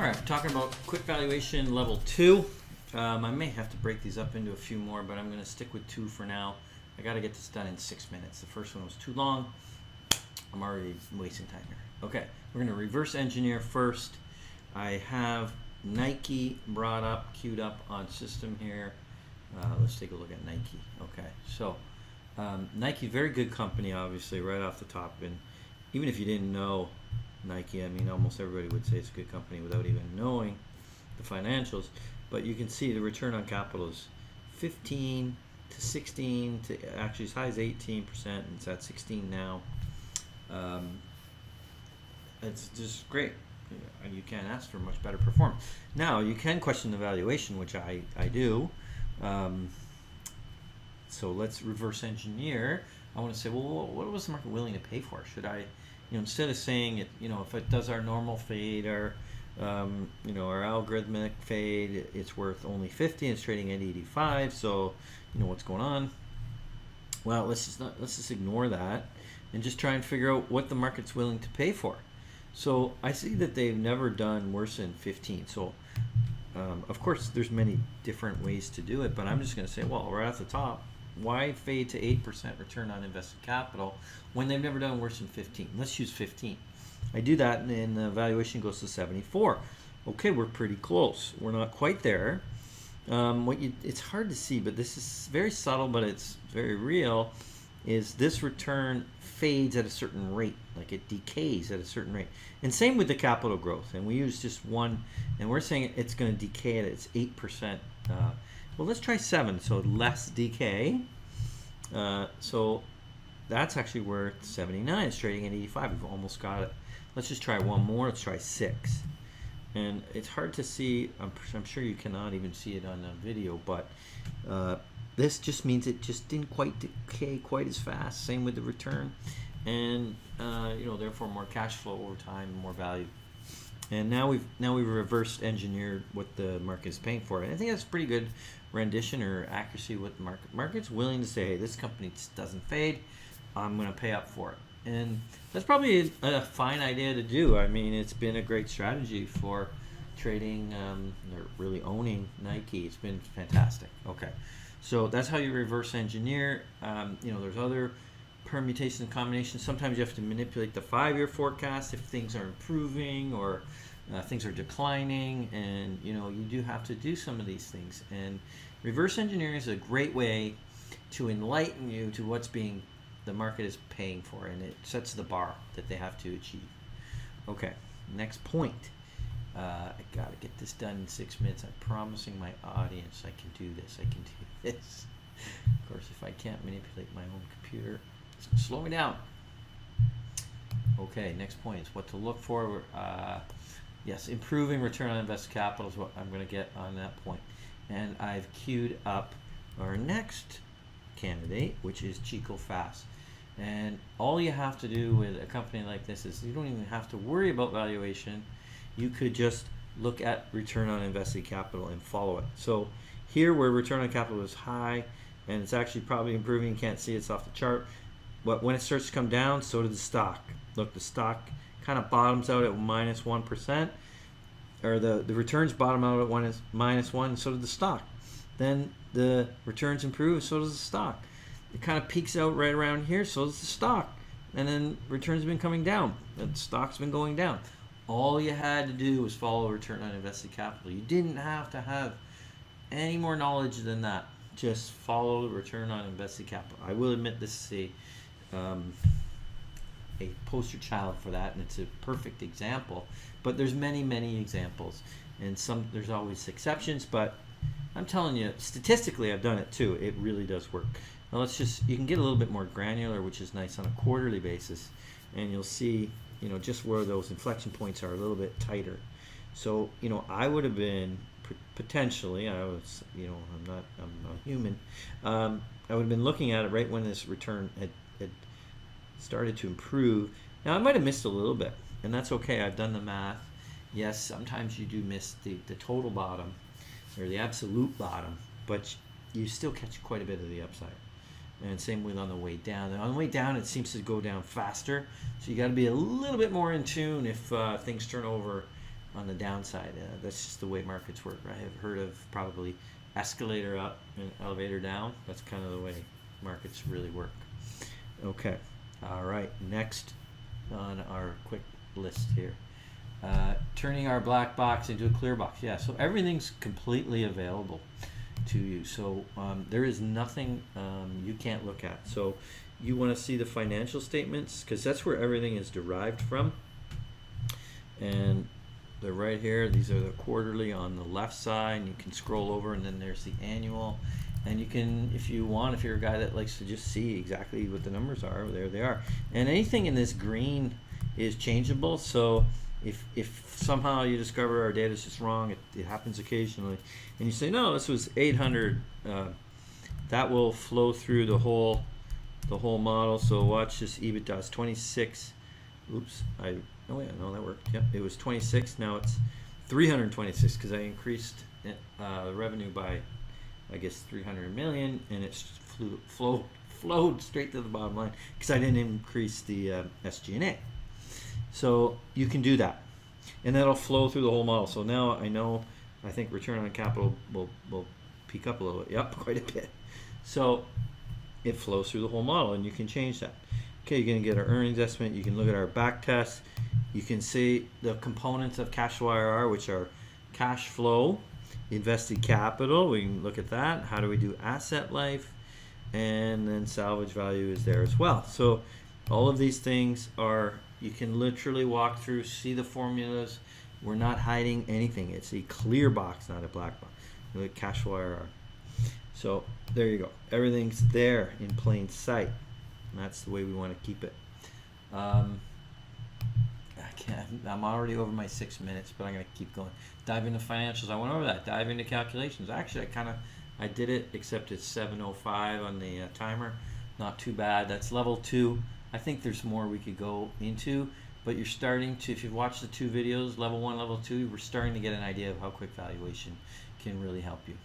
All right, talking about quick valuation level 2. I may have to break these up into a few more, but I'm going to stick with 2 for now. I got to get this done in 6 minutes. The first one was too long. I'm already wasting time here. Okay, we're going to reverse engineer first. I have Nike brought up, queued up on system here. Let's take a look at Nike. Okay, so Nike, very good company, obviously, right off the top. And even if you didn't know Nike, I mean, almost everybody would say it's a good company without even knowing the financials. But you can see the return on capital is 15 to 16 to actually as high as 18%, and it's at 16 now. It's just great. You can't ask for much better performance. Now, you can question the valuation, which I do. So let's reverse engineer. I want to say, well, what was the market willing to pay for? Should I, instead of saying it, if it does our normal fade, our our algorithmic fade, it's worth only 50 and it's trading at 85. So, what's going on? Well, let's just ignore that and just try and figure out what the market's willing to pay for. So I see that they've never done worse than 15. So of course there's many different ways to do it, but I'm just going to say, well, right off the top, why fade to 8% return on invested capital when they've never done worse than 15? Let's use 15. I do that and the valuation goes to 74. Okay, we're pretty close. We're not quite there. It's hard to see, but this is very subtle, but it's very real, is this return fades at a certain rate, like it decays at a certain rate. And same with the capital growth. And we use just one, and we're saying it's going to decay at its 8%. Well, let's try 7, so less decay. So that's actually where 79 is trading at 85. We've almost got it. Let's just try one more. Let's try 6. And it's hard to see. I'm sure you cannot even see it on the video, but this just means it just didn't quite decay quite as fast. Same with the return, and therefore more cash flow over time, more value. And now we've reversed engineered what the market is paying for. And I think that's pretty good rendition or accuracy with the market's willing to say, hey, this company doesn't fade, I'm going to pay up for it. And that's probably a fine idea to do. I mean, it's been a great strategy for trading or really owning Nike. It's been fantastic. Okay, so that's how you reverse engineer. There's other permutations and combinations. Sometimes you have to manipulate the 5-year forecast if things are improving or things are declining, and you do have to do some of these things. And reverse engineering is a great way to enlighten you to what's the market is paying for, and it sets the bar that they have to achieve. Okay, next point. I gotta get this done in 6 minutes. I'm promising my audience I can do this. I can do this. Of course, if I can't manipulate my own computer, it's gonna slow me down. Okay, next point is what to look for. Yes, improving return on invested capital is what I'm going to get on that point. And I've queued up our next candidate, which is Chico Fast. And all you have to do with a company like this is you don't even have to worry about valuation. You could just look at return on invested capital and follow it. So here where return on capital is high, and it's actually probably improving, you can't see it's off the chart, but when it starts to come down, so does the stock. Look, the stock kind of bottoms out at minus 1%, or the returns bottom out at minus 1, and so does the stock. Then the returns improve, so does the stock. It kind of peaks out right around here, so does the stock. And then returns have been coming down, and the stock's been going down. All you had to do was follow return on invested capital. You didn't have to have any more knowledge than that. Just follow the return on invested capital. I will admit this is a poster child for that, and it's a perfect example. But there's many examples, and there's always exceptions. But I'm telling you, statistically, I've done it too. It really does work. Now you can get a little bit more granular, which is nice on a quarterly basis, and you'll see, just where those inflection points are a little bit tighter. So, I would have been potentially, I'm not human. I would have been looking at it right when this return had started to improve. Now I might have missed a little bit, and that's okay. I've done the math. Yes, sometimes you do miss the total bottom or the absolute bottom, but you still catch quite a bit of the upside. And same with on the way down. And on the way down, it seems to go down faster, so you got to be a little bit more in tune if things turn over on the downside. That's just the way markets work. I have heard of probably escalator up and elevator down. That's kind of the way markets really work. Okay, all right, next on our quick list here, turning our black box into a clear box. Yeah, so everything's completely available to you. So there is nothing you can't look at. So you want to see the financial statements, because that's where everything is derived from, and they're right here. These are the quarterly on the left side, and you can scroll over, and then there's the annual, and you can, if you want, if you're a guy that likes to just see exactly what the numbers are, there they are. And anything in this green is changeable. So if somehow you discover our data is just wrong, it happens occasionally, and you say, no, this was 800, that will flow through the whole model. So watch this. EBITDA is 26. Oops, oh yeah, no, that worked. Yep, it was 26. Now it's 326 because I increased the revenue by, I guess, 300 million, and it's flowed straight to the bottom line because I didn't increase the SG&A. So you can do that, and that'll flow through the whole model. So now I know, I think return on capital will peak up a little bit. Yep, quite a bit. So it flows through the whole model, and you can change that. Okay, you're going to get our earnings estimate. You can look at our back test. You can see the components of cash flow IRR, which are cash flow, invested capital. We can look at that. How do we do asset life? And then salvage value is there as well. So all of these things are, you can literally walk through, see the formulas. We're not hiding anything. It's a clear box, not a black box. Look at cash flow IRR. So there you go. Everything's there in plain sight. And that's the way we want to keep it. I'm already over my 6 minutes, but I'm going to keep going. Dive into financials. I went over that. Dive into calculations. Actually, I did it, except it's 7:05 on the timer. Not too bad. That's level 2. I think there's more we could go into, but you're starting to, if you've watched the 2 videos, level 1, level 2, we're starting to get an idea of how quick valuation can really help you.